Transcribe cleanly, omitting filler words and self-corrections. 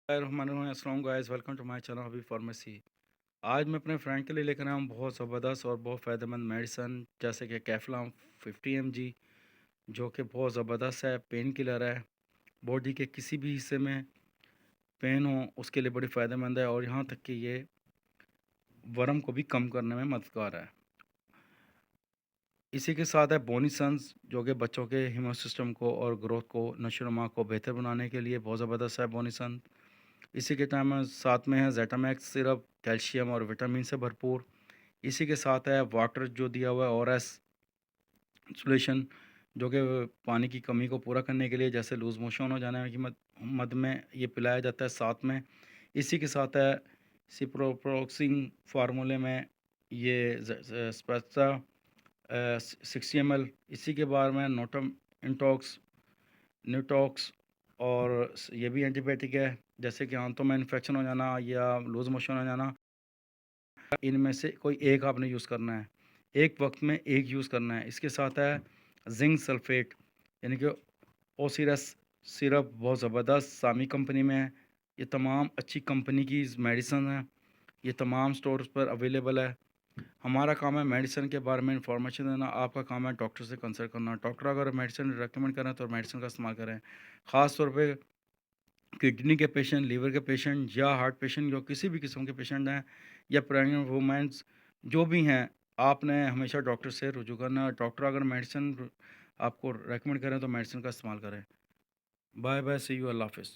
अस्सलाम guys, welcome to my channel Habib pharmacy. आज मैं अपने फ्रेंड के लिए लेकर आया हूँ बहुत ज़बरदस्त और बहुत फ़ायदेमंद मेडिसन, जैसे कि कैफलॉन 50 mg, जो कि बहुत ज़बरदस्त है। पेन किलर है। बॉडी के किसी भी हिस्से में पेन हो उसके लिए बड़ी फ़ायदेमंद है, और यहाँ तक कि ये वर्म को भी कम करने में मददगार है। इसी के साथ है बोनीसन्स, जो कि बच्चों के इम्यून सिस्टम को और ग्रोथ को, नशोनुमा को बेहतर बनाने के लिए बहुत ज़बरदस्त है बोनीसन। इसी के टाइम साथ में है ज़ेटामैक्स सिरप, कैल्शियम और विटामिन से भरपूर। इसी के साथ है वाटर जो दिया हुआ है, ओआरएस सॉल्यूशन, जो कि पानी की कमी को पूरा करने के लिए, जैसे लूज़ मोशन हो जाने की मद में ये पिलाया जाता है साथ में। इसी के साथ है सिप्रोप्रोक्सिन फार्मूले में ये स्पेक्ट्रा 60 ml। इसी के बाद में नोटम इंटॉक्स न्यूटॉक्स, और ये भी एंटीबायोटिक है, जैसे कि आंतों में इन्फेक्शन हो जाना या लूज़ मोशन हो जाना। इनमें से कोई एक आपने यूज़ करना है, एक वक्त में एक यूज़ करना है। इसके साथ है जिंक सल्फेट, यानी कि ओसिरस सिरप, बहुत ज़बरदस्त, सामी कंपनी में है। ये तमाम अच्छी कंपनी की मेडिसन है। ये तमाम स्टोर्स पर अवेलेबल है। हमारा काम है मेडिसिन के बारे में इंफॉर्मेशन देना, आपका काम है डॉक्टर से कंसल्ट करना। डॉक्टर अगर मेडिसिन रेकमेंड करें तो मेडिसिन का इस्तेमाल करें। ख़ास तौर पे किडनी के पेशेंट, लीवर के पेशेंट या हार्ट पेशेंट, जो किसी भी किस्म के पेशेंट हैं, या प्रेग्नेंट वुमेन्स जो भी हैं, आपने हमेशा डॉक्टर से रुजू करना है। डॉक्टर अगर मेडिसिन आपको रेकमेंड करें तो मेडिसिन का इस्तेमाल करें। बाय बाय, सी यू, अल्लाह हाफ़िज़।